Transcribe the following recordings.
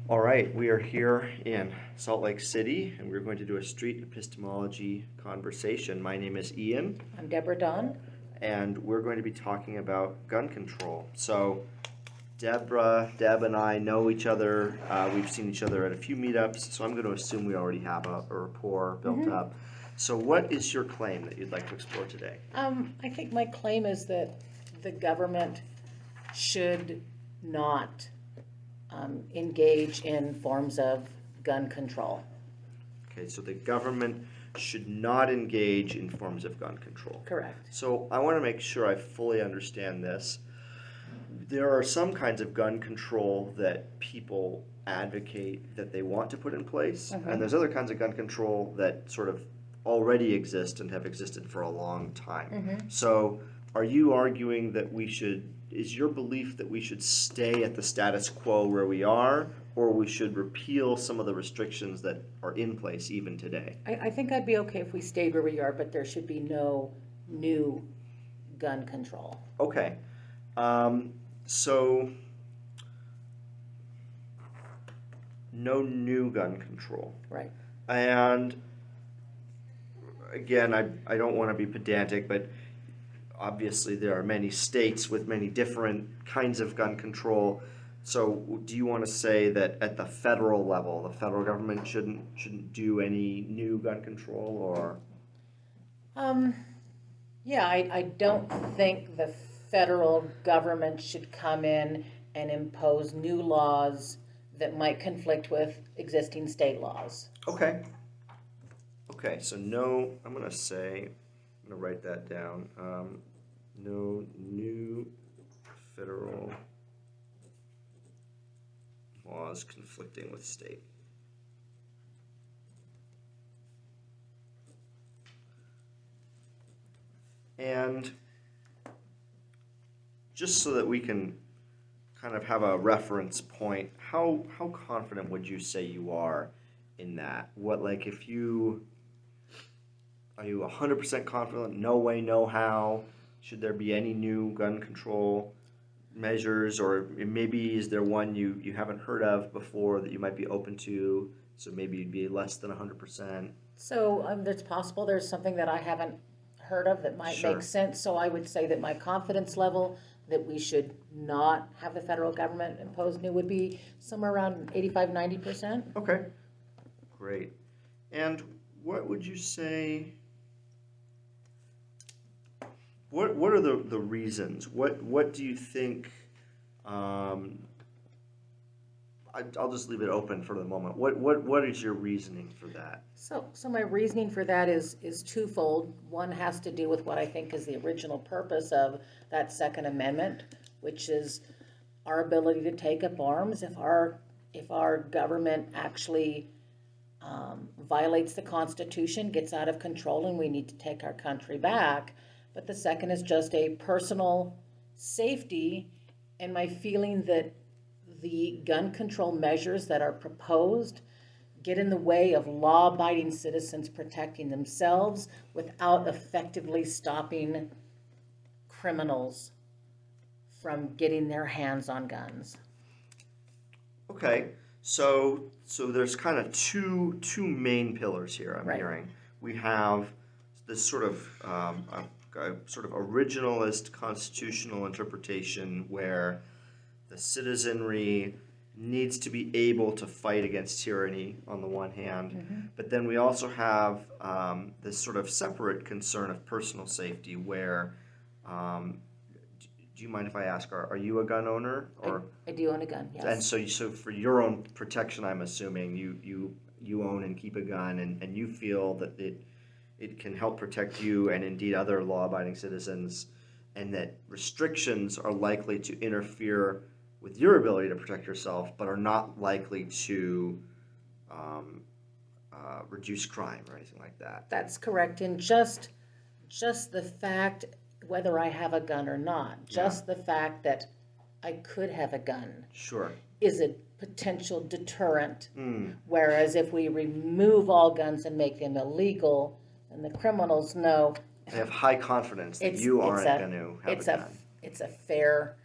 All right, we are here in Salt Lake City, and we're going to do a street epistemology conversation. My name is Ian. I'm Deborah Don. And we're going to be talking about gun control. So Deb and I know each other. We've seen each other at a few meetups, so I'm going to assume we already have a rapport built up. So what is your claim that you'd like to explore today? I think my claim is that the government should not engage in forms of gun control. Okay, so the government should not engage in forms of gun control. Correct. So I want to make sure I fully understand this. There are some kinds of gun control that people advocate that they want to put in place, and there's other kinds of gun control that sort of already exist and have existed for a long time. So are you arguing that is your belief that we should stay at the status quo where we are, or we should repeal some of the restrictions that are in place even today? I think I'd be okay if we stayed where we are, but there should be no new gun control. Okay. So no new gun control. Right. And again, I don't want to be pedantic, but obviously there are many states with many different kinds of gun control. So do you want to say that at the federal level, the federal government shouldn't do any new gun control, or? Yeah, I don't think the federal government should come in and impose new laws that might conflict with existing state laws. Okay. Okay, so no, I'm going to write that down. No new federal laws conflicting with state. And just so that we can kind of have a reference point, how confident would you say you are in that? Are you 100% confident? No way, no how? Should there be any new gun control measures, or maybe is there one you haven't heard of before that you might be open to? So maybe you'd be less than 100%. So it's possible there's something that I haven't heard of that might make sense. So I would say that my confidence level that we should not have the federal government impose new would be somewhere around 85-90%. Okay, great. And what would you say? What are the reasons? What do you think? I'll just leave it open for the moment. What is your reasoning for that? So my reasoning for that is twofold. One has to do with what I think is the original purpose of that Second Amendment, which is our ability to take up arms if our government actually violates the Constitution, gets out of control, and we need to take our country back. But the second is just a personal safety, and my feeling that the gun control measures that are proposed get in the way of law-abiding citizens protecting themselves without effectively stopping criminals from getting their hands on guns. Okay, so there's kind of two main pillars here I'm hearing. We have this sort of originalist constitutional interpretation where the citizenry needs to be able to fight against tyranny on the one hand, but then we also have this sort of separate concern of personal safety where, do you mind if I ask, are you a gun owner? Or I do own a gun, yes. And so for your own protection, I'm assuming you own and keep a gun, and you feel that it can help protect you and indeed other law-abiding citizens, and that restrictions are likely to interfere with your ability to protect yourself, but are not likely to reduce crime or anything like that. That's correct. And just the fact, whether I have a gun or not, the fact that I could have a gun is a potential deterrent. Whereas if we remove all guns and make them illegal, and the criminals know they have high confidence that you aren't going to have a gun. It's a fair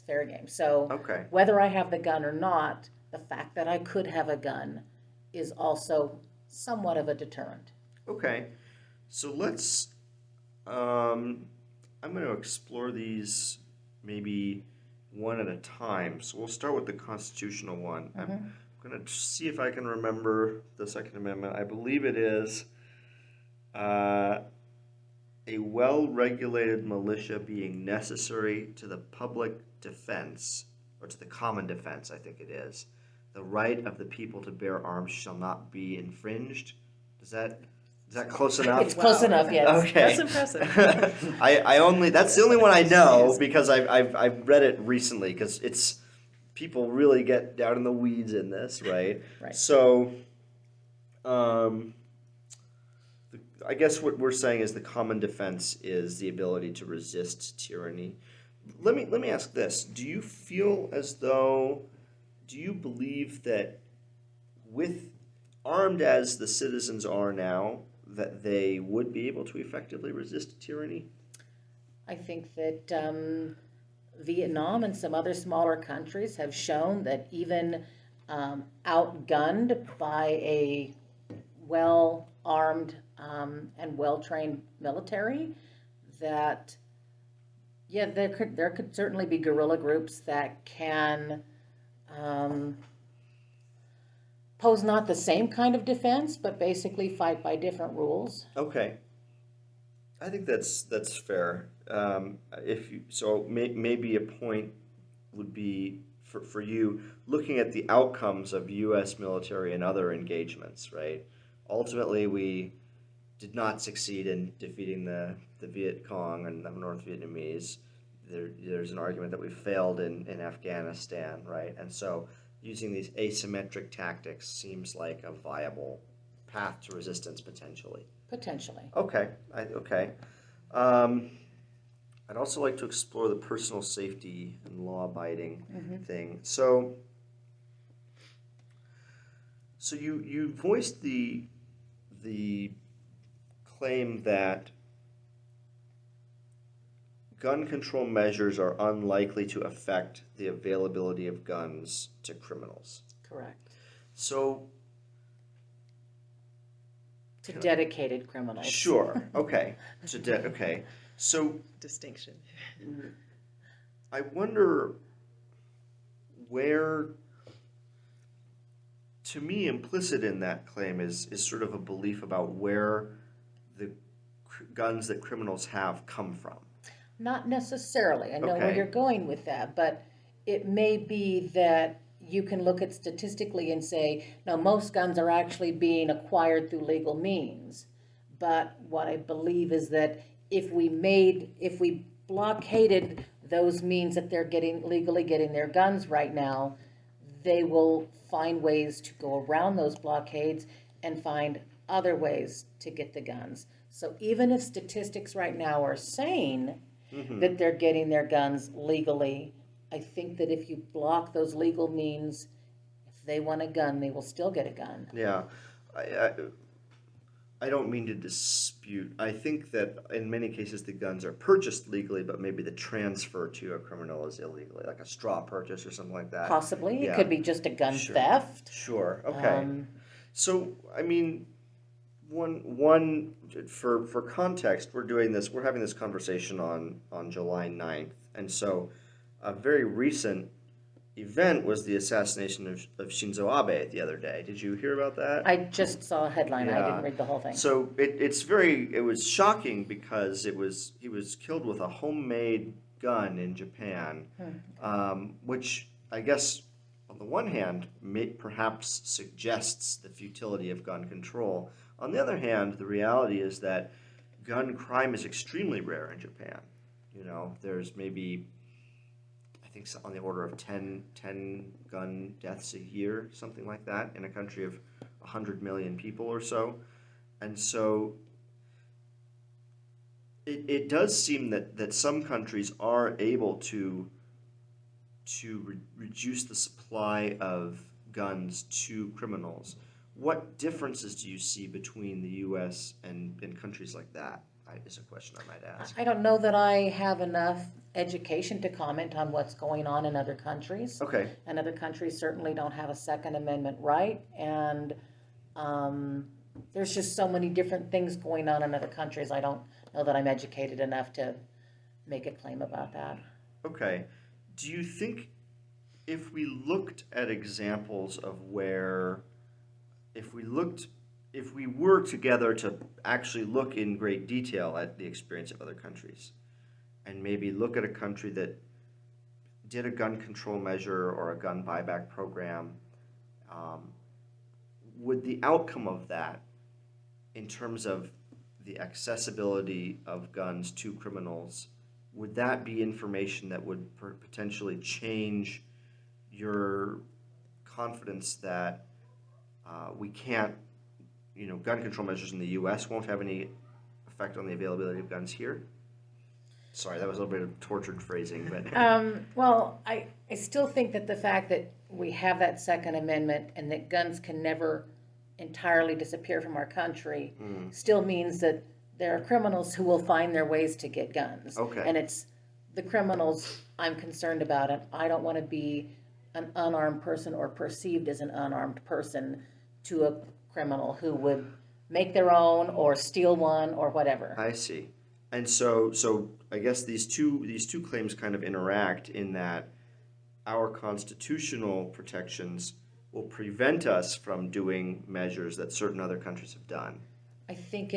game. So whether I have the gun or not, the fact that I could have a gun is also somewhat of a deterrent. Okay, so let's, I'm going to explore these maybe one at a time. So we'll start with the constitutional one. I'm going to see if I can remember the Second Amendment. I believe it is a well-regulated militia being necessary to the public defense, or to the common defense, I think it is. The right of the people to bear arms shall not be infringed. Is that close enough? It's close enough, yes. Okay. That's impressive. That's the only one I know because I've read it recently, because it's, people really get down in the weeds in this, right? Right. So, I guess what we're saying is the common defense is the ability to resist tyranny. Let me ask this: do you feel as though, do you believe that, with armed as the citizens are now, that they would be able to effectively resist tyranny? I think that Vietnam and some other smaller countries have shown that even outgunned by a well-armed and well-trained military, that, yeah, there could certainly be guerrilla groups that can pose not the same kind of defense, but basically fight by different rules. Okay, I think that's fair. Maybe a point would be for you looking at the outcomes of U.S. military and other engagements. Right, ultimately we did not succeed in defeating the Viet Cong and the North Vietnamese. There's an argument that we failed in Afghanistan, right? And so using these asymmetric tactics seems like a viable path to resistance potentially. Potentially. Okay. I'd also like to explore the personal safety and law-abiding thing. So you voiced the claim that gun control measures are unlikely to affect the availability of guns to criminals. Correct. So, To dedicated criminals. sure, okay. Okay. So, Distinction. I wonder where, to me, implicit in that claim is sort of a belief about where the guns that criminals have come from. Not necessarily. I know where Okay. you're going with that, but it may be that you can look at statistically and say, no, most guns are actually being acquired through legal means. But what I believe is that if we blockaded those means that they're legally getting their guns right now, they will find ways to go around those blockades and find other ways to get the guns. So even if statistics right now are saying that they're getting their guns legally, I think that if you block those legal means, if they want a gun, they will still get a gun. Yeah. I don't mean to dispute. I think that in many cases the guns are purchased legally, but maybe the transfer to a criminal is illegally, like a straw purchase or something like that. Possibly. Yeah. It could be just a gun Sure. theft. Sure. Okay. So, I mean, one for context, we're having this conversation on July 9th. And so a very recent event was the assassination of Shinzo Abe the other day. Did you hear about that? I just saw a headline. I Yeah. didn't read the whole thing. So it was shocking because he was killed with a homemade gun in Japan, which I guess on the one hand perhaps suggests the futility of gun control. On the other hand, the reality is that gun crime is extremely rare in Japan. You know, there's maybe, I think, on the order of 10 gun deaths a year, something like that, in a country of 100 million people or so. And so it does seem that some countries are able to reduce the supply of guns to criminals. What differences do you see between the U.S. and countries like that? Is a question I might ask. I don't know that I have enough education to comment on what's going on in other countries. Okay. And other countries certainly don't have a Second Amendment right, and there's just so many different things going on in other countries. I don't know that I'm educated enough to make a claim about that. Okay. Do you think if we looked at examples of where, if we were together to actually look in great detail at the experience of other countries, and maybe look at a country that did a gun control measure or a gun buyback program, would the outcome of that, in terms of the accessibility of guns to criminals, would that be information that would potentially change your confidence that we can't, gun control measures in the U.S. won't have any effect on the availability of guns here? Sorry, that was a little bit of tortured phrasing, but Well, I still think that the fact that we have that Second Amendment and that guns can never entirely disappear from our country still means that there are criminals who will find their ways to get guns. Okay. And it's the criminals I'm concerned about, and I don't want to be an unarmed person or perceived as an unarmed person to a criminal who would make their own or steal one or whatever. I see. And so I guess these two claims kind of interact in that our constitutional protections will prevent us from doing measures that certain other countries have done. I think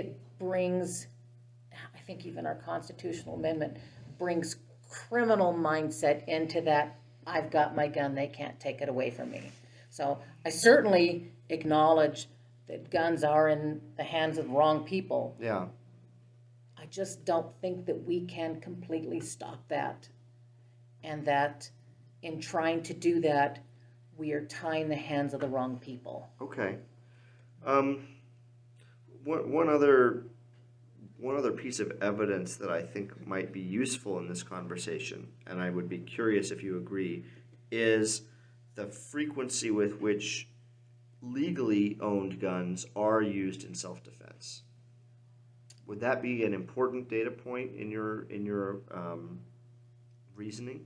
even our constitutional amendment brings criminal mindset into that. I've got my gun, they can't take it away from me. So I certainly acknowledge that guns are in the hands of the wrong people. Yeah. I just don't think that we can completely stop that, and that in trying to do that, we are tying the hands of the wrong people. Okay. One other piece of evidence that I think might be useful in this conversation, and I would be curious if you agree, is the frequency with which legally owned guns are used in self-defense. Would that be an important data point in your reasoning?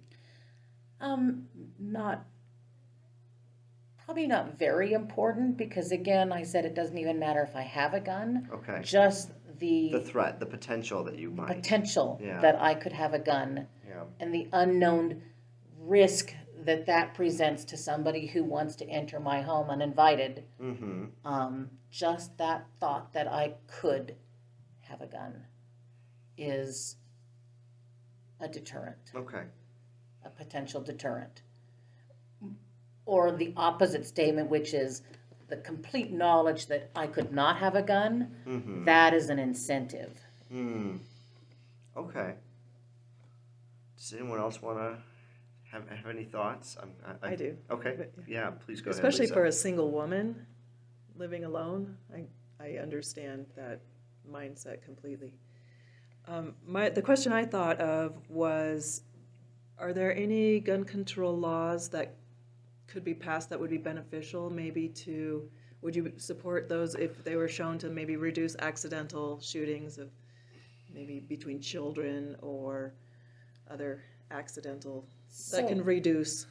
Probably not very important, because again, I said it doesn't even matter if I have a gun. Okay. Just the threat, the potential that you might. potential Yeah. that I could have a gun, Yeah. and the unknown risk that presents to somebody who wants to enter my home uninvited. Mm-hmm. Just that thought that I could have a gun is a deterrent, Okay. a potential deterrent. Or the opposite statement, which is the complete knowledge that I could not have a gun, Mm-hmm. that is an incentive. Okay. Does anyone else want to have any thoughts? I do. Okay. Yeah, please go Especially ahead, for Lisa. a single woman living alone, I understand that mindset completely. The question I thought of was, are there any gun control laws that could be passed that would be beneficial, would you support those if they were shown to maybe reduce accidental shootings of maybe between children or other accidental, that can reduce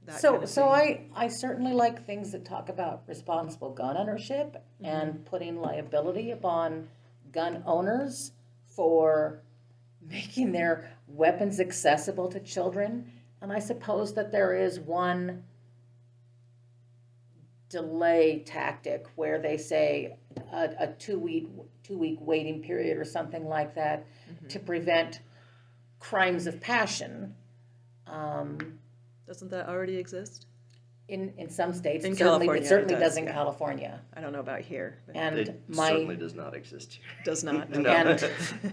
that kind of So thing? I certainly like things that talk about responsible gun ownership and putting liability upon gun owners for making their weapons accessible to children. And I suppose that there is one delay tactic where they say a two-week waiting period or something like that to prevent crimes of passion. Doesn't that already exist? In some states, In it certainly, California, it certainly it does, does in yeah. California. I don't know about here, but And It my certainly does not exist here. does not. No.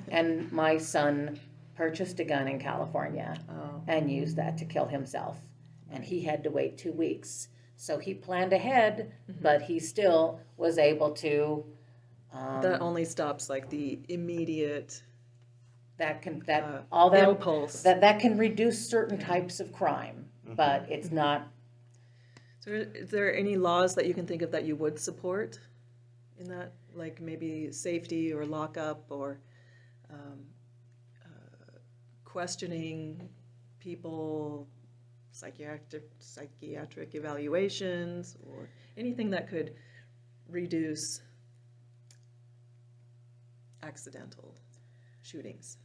and my son purchased a gun in California Oh. and used that to kill himself, and he had to wait 2 weeks. So he planned ahead, but he still was able to. That only stops like the immediate All that impulse. that can reduce certain types of crime, but it's not. So is there any laws that you can think of that you would support in that, like maybe safety or lockup or questioning people, psychiatric evaluations, or anything that could reduce accidental shootings,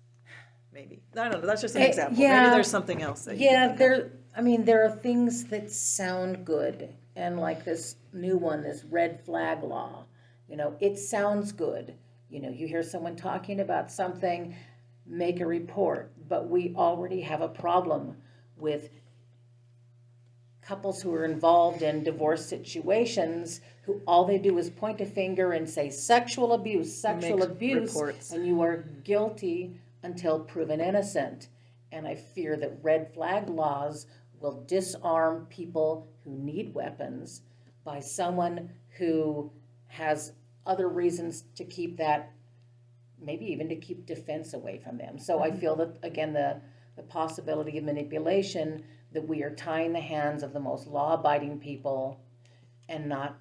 maybe. I don't know, that's just an example. Maybe yeah. there's something else that you Yeah, can think of. there are things that sound good, and like this new one, this red flag law, it sounds good. You hear someone talking about something, make a report, but we already have a problem with couples who are involved in divorce situations who all they do is point a finger and say sexual abuse, Make reports. and you are guilty until proven innocent. And I fear that red flag laws will disarm people who need weapons by someone who has other reasons to keep that, maybe even to keep defense away from them. So I feel that, again, the possibility of manipulation, that we are tying the hands of the most law-abiding people and not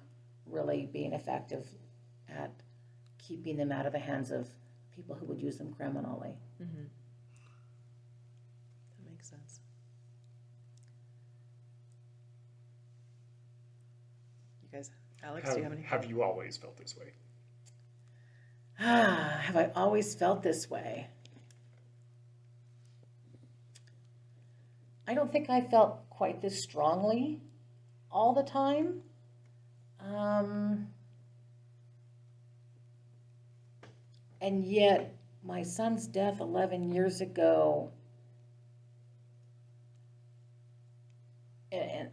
really being effective at keeping them out of the hands of people who would use them criminally. Mm-hmm. That makes sense. You guys, Alex, do you have any? Have you always felt this way? Have I always felt this way? I don't think I felt quite this strongly all the time. And yet, my son's death 11 years ago, and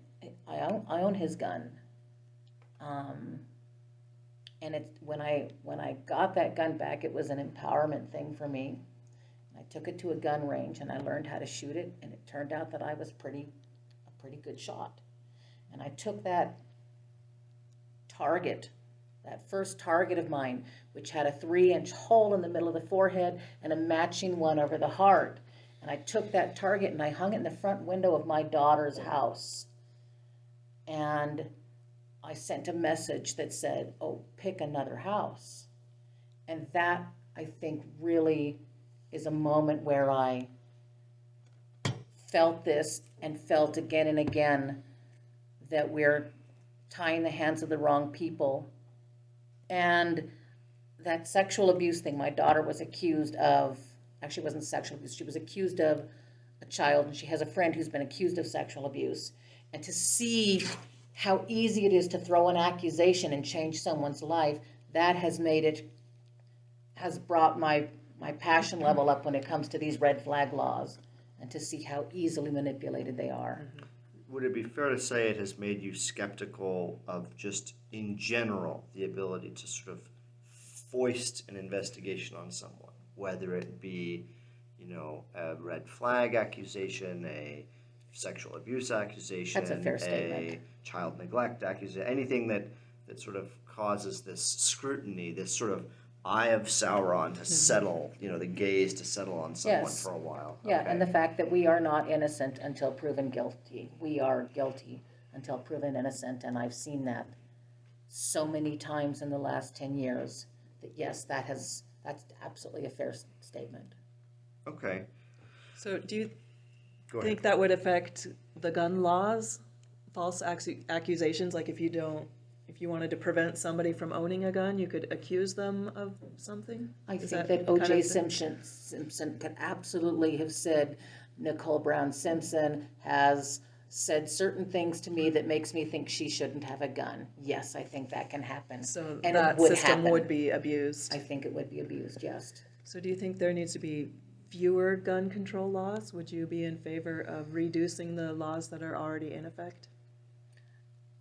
I own his gun. And when I got that gun back, it was an empowerment thing for me. I took it to a gun range and I learned how to shoot it, and it turned out that I was a pretty good shot. And I took that target, that first target of mine, which had a 3-inch hole in the middle of the forehead and a matching one over the heart. And I took that target and I hung it in the front window of my daughter's house. And I sent a message that said, oh, pick another house. And that, I think, really is a moment where I felt this and felt again and again that we're tying the hands of the wrong people. And that sexual abuse thing, my daughter was accused of, actually it wasn't sexual abuse, she was accused of a child, and she has a friend who's been accused of sexual abuse. And to see how easy it is to throw an accusation and change someone's life, that has brought my passion level up when it comes to these red flag laws, and to see how easily manipulated they are. Would it be fair to say it has made you skeptical of just, in general, the ability to sort of foist an investigation on someone, whether it be, a red flag accusation, a sexual abuse accusation, That's a fair statement. a child neglect accusation, anything that sort of causes this scrutiny, this sort of eye of Sauron to settle, the gaze to settle on someone Yes. for a while. Yeah, Okay. and the fact that we are not innocent until proven guilty. We are guilty until proven innocent, and I've seen that so many times in the last 10 years that yes, that's absolutely a fair statement. Okay. So do you Go think ahead. that would affect the gun laws? False accusations, like if you wanted to prevent somebody from owning a gun, you could accuse them of something? I Is think that that O.J. kind of Simpson could absolutely have said Nicole Brown Simpson has said certain things to me that makes me think she shouldn't have a gun. Yes, I think that can happen. So and that it would system happen. would be abused. I think it would be abused, yes. So do you think there needs to be fewer gun control laws? Would you be in favor of reducing the laws that are already in effect?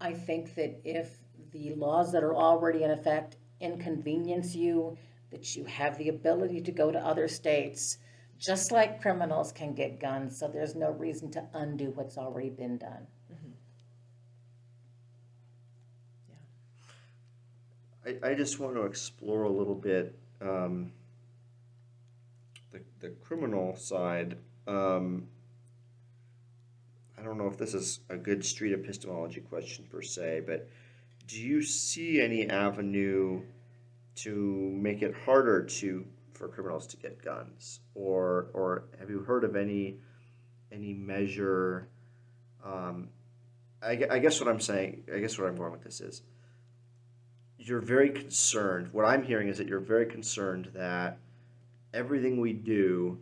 I think that if the laws that are already in effect inconvenience you, that you have the ability to go to other states, just like criminals can get guns, so there's no reason to undo what's already been done. I just want to explore a little bit the criminal side. I don't know if this is a good street epistemology question per se, but do you see any avenue to make it harder to for criminals to get guns, or have you heard of any measure? I guess what I'm saying, I guess where I'm going with this is, you're very concerned. What I'm hearing is that you're very concerned that everything we do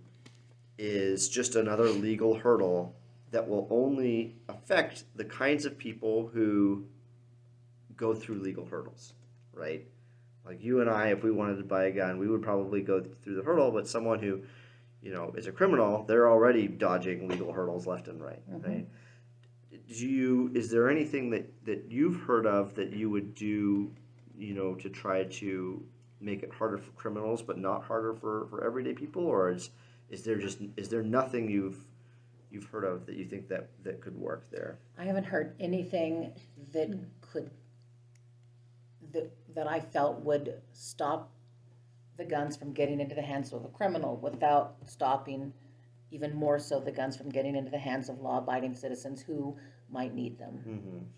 is just another legal hurdle that will only affect the kinds of people who go through legal hurdles, right? Like you and I, if we wanted to buy a gun, we would probably go through the hurdle, but someone who, is a criminal, they're already dodging legal hurdles left and right, right? Is there anything that you've heard of that you would do, to try to make it harder for criminals, but not harder for everyday people? Or is there nothing you've heard of that you think that could work there? I haven't heard anything that could, that I felt would stop the guns from getting into the hands of a criminal without stopping even more so the guns from getting into the hands of law-abiding citizens who might need them.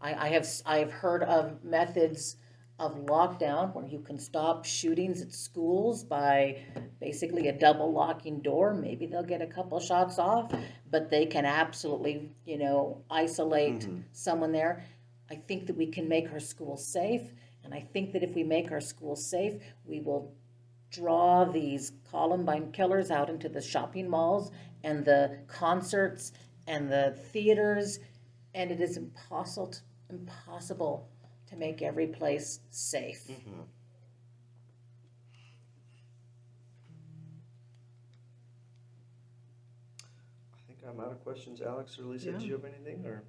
Mm-hmm. I've heard of methods of lockdown where you can stop shootings at schools by basically a double locking door. Maybe they'll get a couple shots off, but they can absolutely, isolate someone there. I think that we can make our schools safe, and I think that if we make our schools safe, we will draw these Columbine killers out into the shopping malls and the concerts and the theaters, and it is impossible to make every place safe. Mm-hmm. I think I'm out of questions. Alex or Lisa, Yeah. do you have anything? Or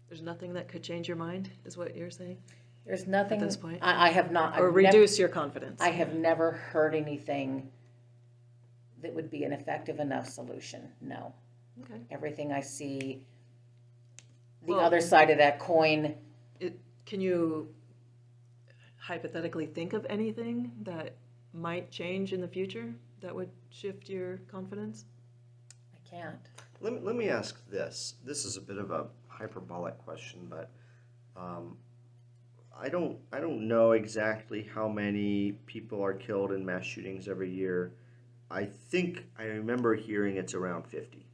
There's nothing that could change your mind, is what you're saying? There's nothing. At this point? I have not. Or reduce your confidence? I have never heard anything that would be an effective enough solution. No. Okay. Everything I see, the Well, other side of that coin. Can you hypothetically think of anything that might change in the future that would shift your confidence? I can't. let me ask this. This is a bit of a hyperbolic question, but I don't know exactly how many people are killed in mass shootings every year. I think I remember hearing it's around 50.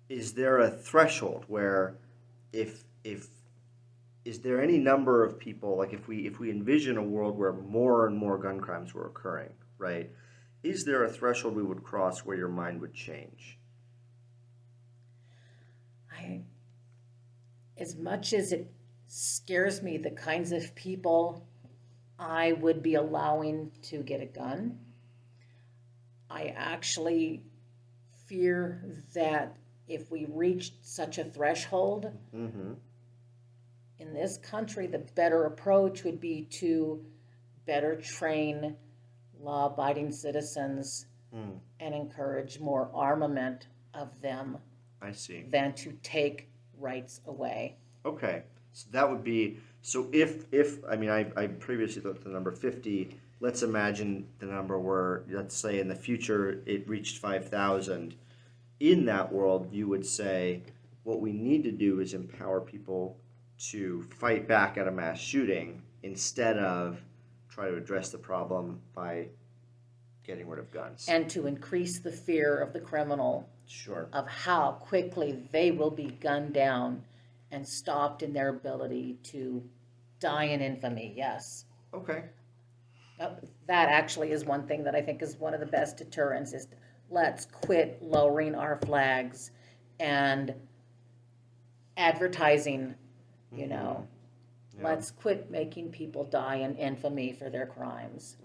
Is there a threshold where is there any number of people, like if we envision a world where more and more gun crimes were occurring, right? Is there a threshold we would cross where your mind would change? As much as it scares me, the kinds of people I would be allowing to get a gun, I actually fear that if we reached such a threshold in this country, the better approach would be to better train law-abiding citizens and encourage more armament of them. I see. Than to take rights away. Okay, so that would be, so if I mean, I previously looked at the number 50. Let's imagine the number where, let's say in the future, it reached 5,000. In that world, you would say, what we need to do is empower people to fight back at a mass shooting instead of try to address the problem by getting rid of guns. And to increase the fear of the criminal. Sure. Of how quickly they will be gunned down and stopped in their ability to die in infamy, yes. Okay. That actually is one thing that I think is one of the best deterrents is let's quit lowering our flags and advertising, Yeah. Let's quit making people die in infamy for their crimes.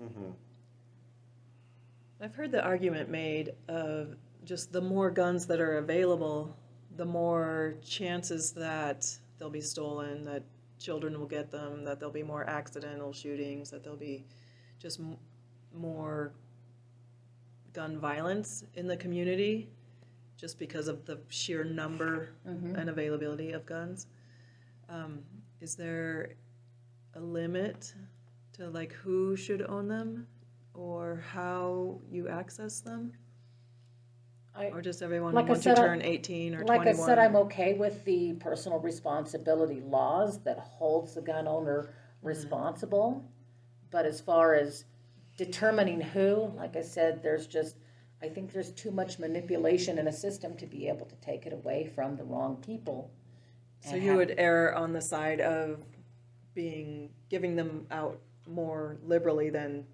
I've heard the argument made of just the more guns that are available, the more chances that they'll be stolen, that children will get them, that there'll be more accidental shootings, that there'll be just more gun violence in the community just because of the sheer number and availability of guns. Is there a limit to like who should own them or how you access them? Or does everyone Like I want to said, turn 18 or 21? Like I said, I'm okay with the personal responsibility laws that holds the gun owner responsible. But as far as determining who, like I said, I think there's too much manipulation in a system to be able to take it away from the wrong people. So and you have- would err on the side of giving them out more liberally than,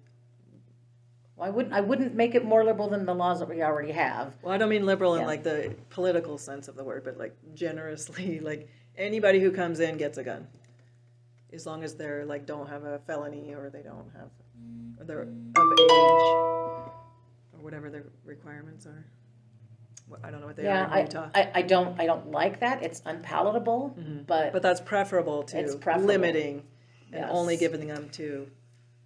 Well, I wouldn't make it more liberal than the laws that we already have. well, I don't mean liberal in Yeah. like the political sense of the word, but like generously, like anybody who comes in gets a gun. As long as they're like, don't have a felony or they don't have, or they're of age, or whatever the requirements are. I don't know what they are in Utah. I don't like that. It's unpalatable, but But that's preferable It's to preferable. limiting and only Yes. giving them to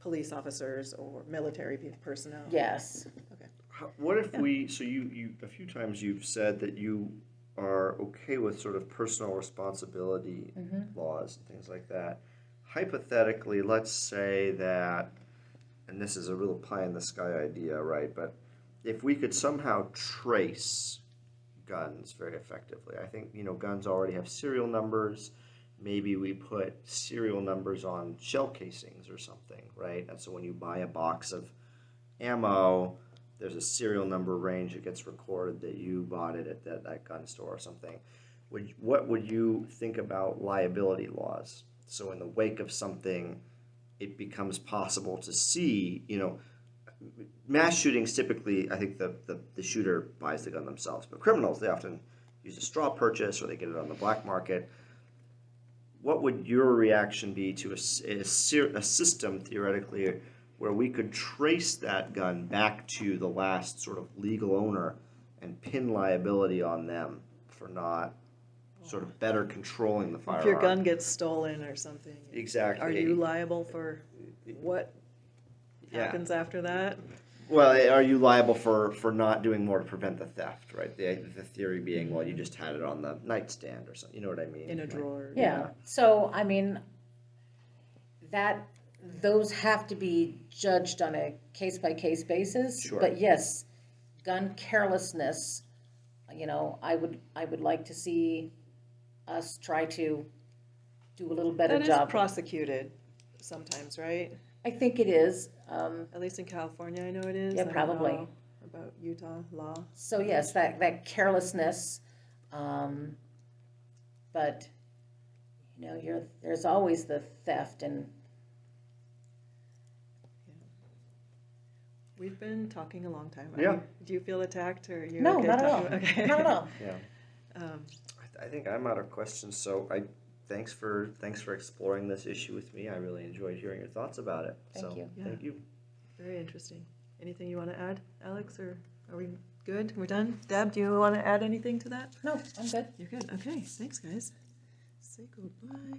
police officers or military personnel. yes. Okay. What if we, so you, a few times you've said that you are okay with sort of personal responsibility laws and things like that. Hypothetically, let's say that, and this is a real pie in the sky idea, right? But if we could somehow trace guns very effectively, I think, guns already have serial numbers. Maybe we put serial numbers on shell casings or something, right? And so when you buy a box of ammo, there's a serial number range that gets recorded that you bought it at that gun store or something. What would you think about liability laws? So in the wake of something, it becomes possible to see, mass shootings typically, I think the shooter buys the gun themselves, but criminals, they often use a straw purchase or they get it on the black market. What would your reaction be to a system, theoretically, where we could trace that gun back to the last sort of legal owner and pin liability on them for not sort of better controlling the firearm? If your gun gets stolen or something. Exactly. Are you liable for what Yeah. happens after that? Well, are you liable for not doing more to prevent the theft, right? The theory being, well, you just had it on the nightstand or something. You know what I mean? In a drawer? Yeah. So, I mean, those have to be judged on a case-by-case basis. Sure. But yes, gun carelessness, I would like to see us try to do a little better That is job. prosecuted sometimes, right? I think it is. At least in California, I know it is. Yeah, I don't probably. know about Utah law. So yes, that carelessness, but there's always the theft and. We've been talking a long time. Yeah. Do you feel attacked or are you No, okay not at all. talking? Okay. Not at all. Yeah. I think I'm out of questions. So thanks for exploring this issue with me. I really enjoyed hearing your thoughts about it. Thank you. Thank you. Very interesting. Anything you want to add, Alex, or are we good? We're done? Deb, do you want to add anything to that? No, I'm good. You're good. Okay, thanks, guys. Say goodbye.